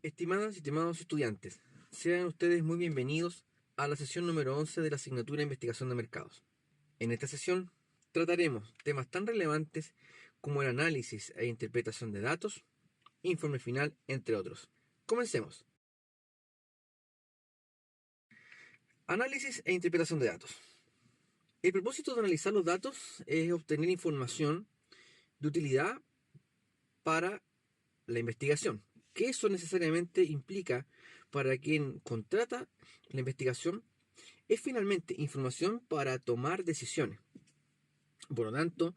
Estimadas y estimados estudiantes, sean ustedes muy bienvenidos a la sesión número 11 de la asignatura de Investigación de Mercados. En esta sesión trataremos temas tan relevantes como el análisis e interpretación de datos, informe final, entre otros. Comencemos. Análisis e interpretación de datos. El propósito de analizar los datos es obtener información de utilidad para la investigación, que eso necesariamente implica para quien contrata la investigación es finalmente información para tomar decisiones. Por lo tanto,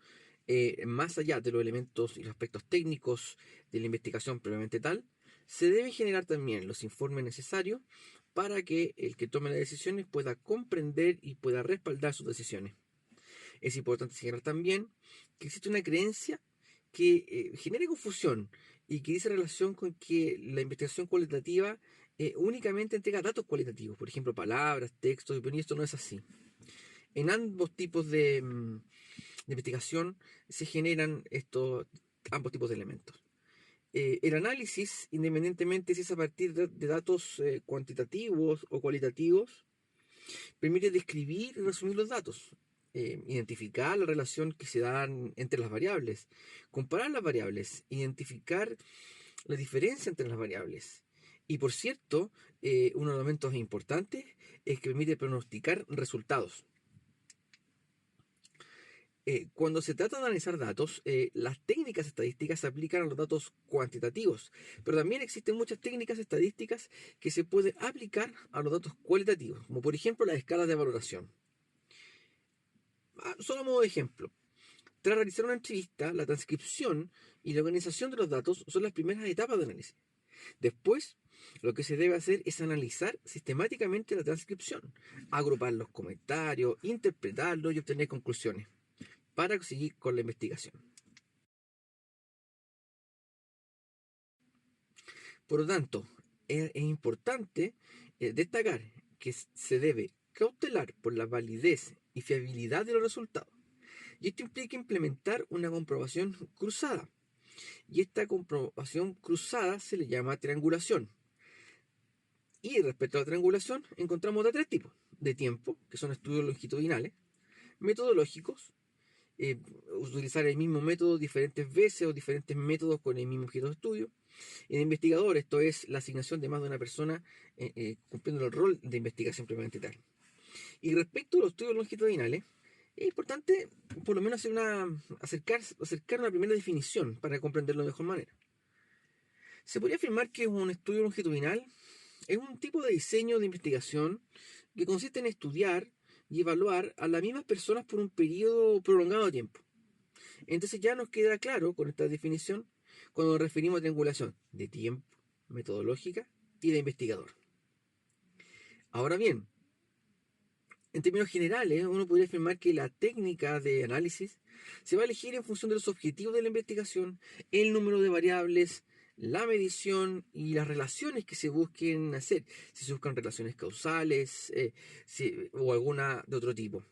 más allá de los elementos y los aspectos técnicos de la investigación previamente tal, se deben generar también los informes necesarios para que el que tome las decisiones pueda comprender y pueda respaldar sus decisiones. Es importante señalar también que existe una creencia que genera confusión y que dice relación con que la investigación cualitativa únicamente entrega datos cualitativos, por ejemplo, palabras, textos, y esto no es así. En ambos tipos de investigación se generan ambos tipos de elementos. El análisis, independientemente si es a partir de datos cuantitativos o cualitativos, permite describir y resumir los datos, identificar la relación que se dan entre las variables, comparar las variables, identificar la diferencia entre las variables. Y por cierto, uno de los elementos importantes es que permite pronosticar resultados. Cuando se trata de analizar datos, las técnicas estadísticas se aplican a los datos cuantitativos, pero también existen muchas técnicas estadísticas que se pueden aplicar a los datos cualitativos, como por ejemplo las escalas de valoración. Solo a modo de ejemplo, tras realizar una entrevista, la transcripción y la organización de los datos son las primeras etapas de análisis. Después, lo que se debe hacer es analizar sistemáticamente la transcripción, agrupar los comentarios, interpretarlos y obtener conclusiones para seguir con la investigación. Por lo tanto, es importante destacar que se debe cautelar por la validez y fiabilidad de los resultados. Y esto implica implementar una comprobación cruzada. Y esta comprobación cruzada se le llama triangulación. Y respecto a la triangulación, encontramos de tres tipos: de tiempo, que son estudios longitudinales; metodológicos, utilizar el mismo método diferentes veces o diferentes métodos con el mismo objeto de estudio; y de investigador, esto es la asignación de más de una persona cumpliendo el rol de investigación propiamente tal. Y respecto a los estudios longitudinales, es importante por lo menos acercar una primera definición para comprenderlo de mejor manera. Se podría afirmar que un estudio longitudinal es un tipo de diseño de investigación que consiste en estudiar y evaluar a las mismas personas por un periodo prolongado de tiempo. Entonces ya nos queda claro con esta definición cuando nos referimos a triangulación de tiempo, metodológica y de investigador. Ahora bien, en términos generales, uno podría afirmar que la técnica de análisis se va a elegir en función de los objetivos de la investigación, el número de variables, la medición y las relaciones que se busquen hacer, si se buscan relaciones causales o alguna de otro tipo.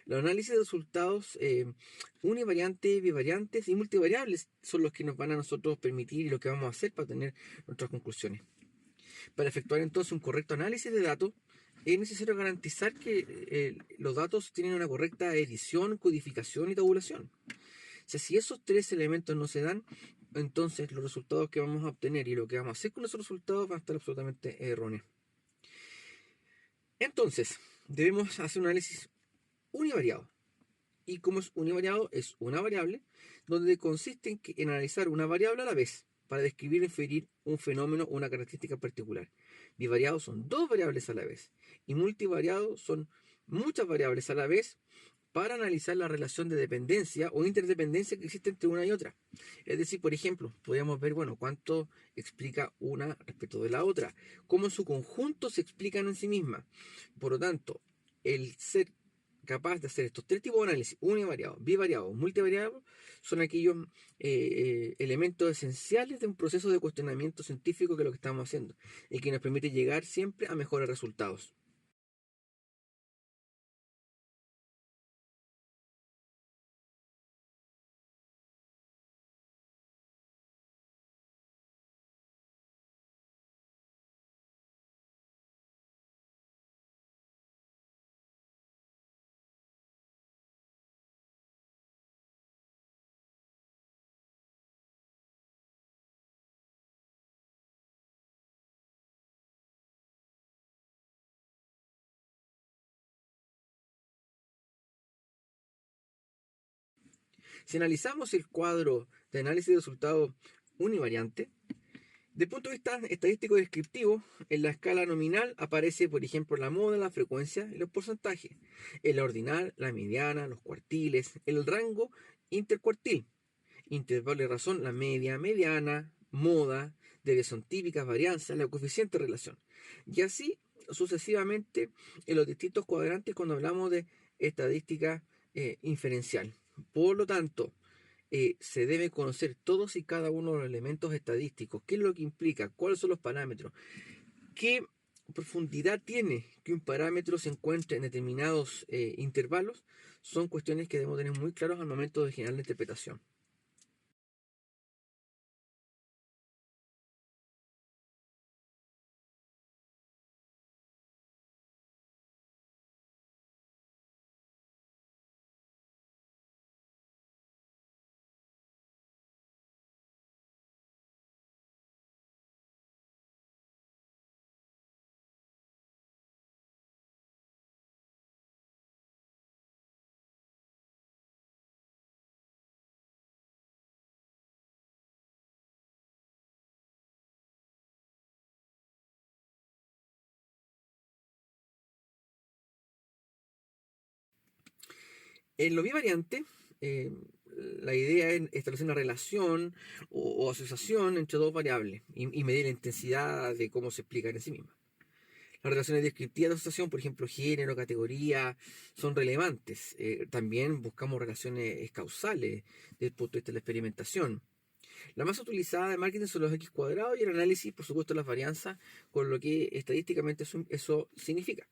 Los análisis de resultados univariantes, bivariantes y multivariables son los que nos van a nosotros permitir y lo que vamos a hacer para tener nuestras conclusiones. Para efectuar entonces un correcto análisis de datos, es necesario garantizar que los datos tienen una correcta edición, codificación y tabulación. O sea, si esos tres elementos no se dan, entonces los resultados que vamos a obtener y lo que vamos a hacer con esos resultados van a estar absolutamente erróneos. Entonces, debemos hacer un análisis univariado. Y como es univariado, es una variable, donde consiste en analizar una variable a la vez para describir o inferir un fenómeno o una característica particular. Bivariado son dos variables a la vez, y multivariado son muchas variables a la vez para analizar la relación de dependencia o interdependencia que existe entre una y otra. Es decir, por ejemplo, podríamos ver, cuánto explica una respecto de la otra, cómo en su conjunto se explican en sí mismas. Por lo tanto, el ser capaz de hacer estos tres tipos de análisis, univariado, bivariado, multivariado, son aquellos elementos esenciales de un proceso de cuestionamiento científico que es lo que estamos haciendo y que nos permite llegar siempre a mejores resultados. Si analizamos el cuadro de análisis de resultados univariante, desde el punto de vista estadístico descriptivo, en la escala nominal aparece, por ejemplo, la moda, la frecuencia y los porcentajes. En la ordinal, la mediana, los cuartiles, el rango intercuartil. Intervalo de razón, la media, mediana, moda, desviación típica, varianza, la coeficiente de relación. Y así sucesivamente en los distintos cuadrantes cuando hablamos de estadística inferencial. Por lo tanto, se debe conocer todos y cada uno de los elementos estadísticos, qué es lo que implica, cuáles son los parámetros, qué profundidad tiene que un parámetro se encuentre en determinados intervalos, son cuestiones que debemos tener muy claros al momento de generar la interpretación. En lo bivariante, eh, la idea es establecer una relación o asociación entre dos variables y medir la intensidad de cómo se explican en sí mismas. Las relaciones descriptivas de asociación, por ejemplo, género, categoría, son relevantes. También buscamos relaciones causales desde el punto de vista de la experimentación. La más utilizada de marketing son los X cuadrados y el análisis, por supuesto, las varianzas, con lo que estadísticamente eso significa.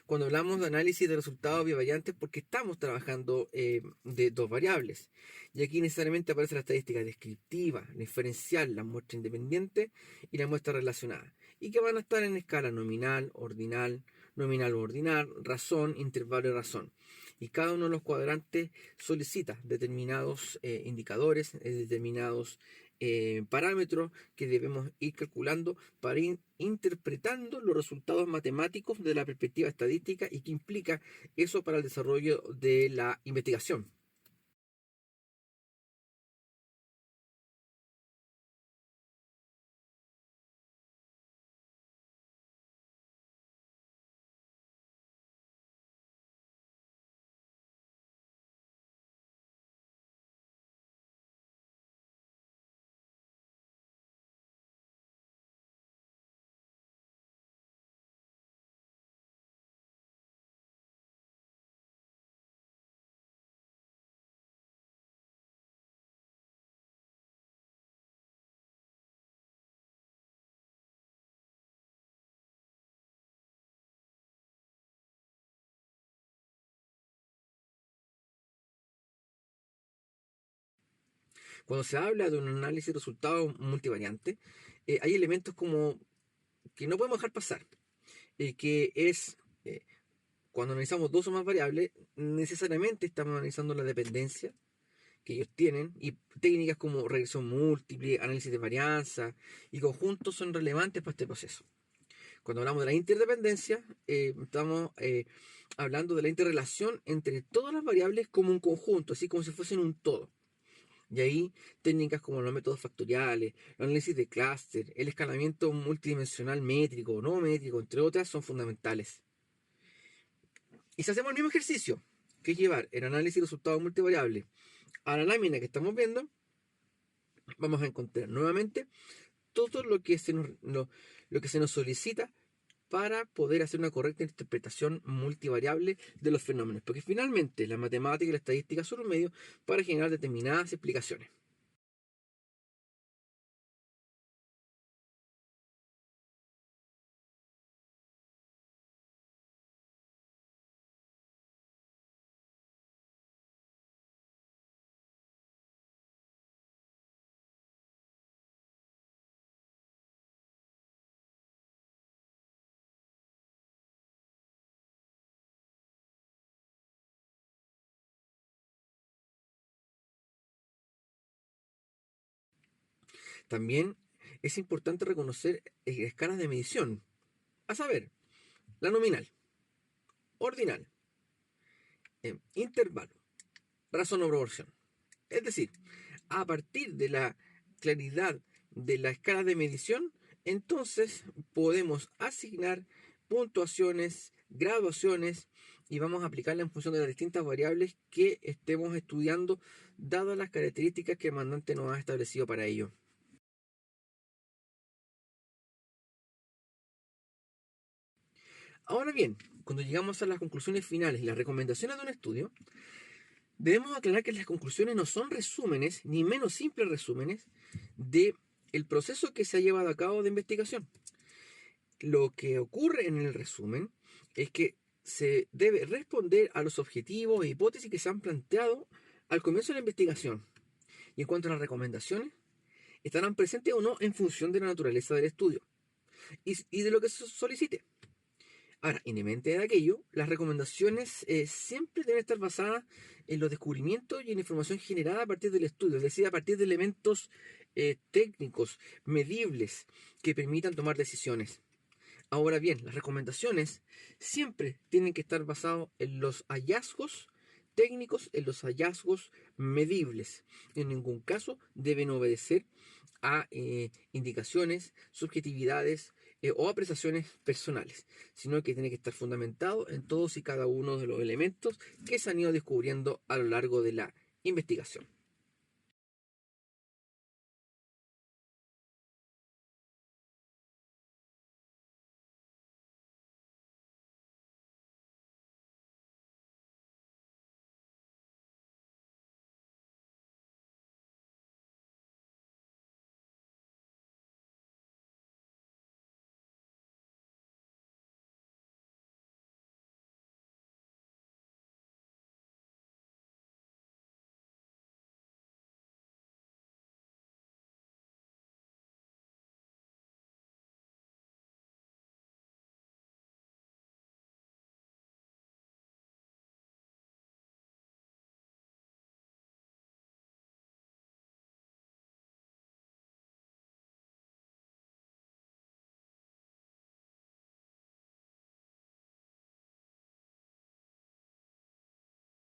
Cuando hablamos de análisis de resultados bivariantes, porque estamos trabajando de dos variables. Y aquí necesariamente aparece la estadística descriptiva, la inferencial, la muestra independiente y la muestra relacionada. Y que van a estar en escala nominal, ordinal, nominal o ordinal, razón, intervalo y razón. Y cada uno de los cuadrantes solicita determinados indicadores, determinados parámetros que debemos ir calculando para ir interpretando los resultados matemáticos de la perspectiva estadística y qué implica eso para el desarrollo de la investigación. Cuando se habla de un análisis de resultados multivariante, hay elementos como que no podemos dejar pasar, que es eh, cuando analizamos dos o más variables, necesariamente estamos analizando la dependencia que ellos tienen y técnicas como regresión múltiple, análisis de varianza y conjuntos son relevantes para este proceso. Cuando hablamos de la interdependencia, estamos hablando de la interrelación entre todas las variables como un conjunto, así como si fuesen un todo. Y ahí técnicas como los métodos factoriales, el análisis de clúster, el escalamiento multidimensional métrico o no métrico, entre otras, son fundamentales. Y si hacemos el mismo ejercicio, que es llevar el análisis de resultados multivariables a la lámina que estamos viendo, vamos a encontrar nuevamente todo lo que se nos solicita para poder hacer una correcta interpretación multivariable de los fenómenos, porque finalmente la matemática y la estadística son un medio para generar determinadas explicaciones. También es importante reconocer escalas de medición, a saber, la nominal, ordinal, intervalo, razón o proporción. Es decir, a partir de la claridad de la escala de medición, entonces podemos asignar puntuaciones, graduaciones y vamos a aplicarla en función de las distintas variables que estemos estudiando, dadas las características que el mandante nos ha establecido para ello. Ahora bien, cuando llegamos a las conclusiones finales y las recomendaciones de un estudio, debemos aclarar que las conclusiones no son resúmenes, ni menos simples resúmenes, de el proceso que se ha llevado a cabo de investigación. Lo que ocurre en el resumen es que se debe responder a los objetivos e hipótesis que se han planteado al comienzo de la investigación. Y en cuanto a las recomendaciones, estarán presentes o no en función de la naturaleza del estudio y de lo que se solicite. Ahora, independientemente de aquello, las recomendaciones siempre deben estar basadas en los descubrimientos y en la información generada a partir del estudio, es decir, a partir de elementos técnicos, medibles, que permitan tomar decisiones. Ahora bien, las recomendaciones siempre tienen que estar basadas en los hallazgos técnicos, en los hallazgos medibles. En ningún caso deben obedecer a indicaciones, subjetividades o apreciaciones personales, sino que tiene que estar fundamentado en todos y cada uno de los elementos que se han ido descubriendo a lo largo de la investigación.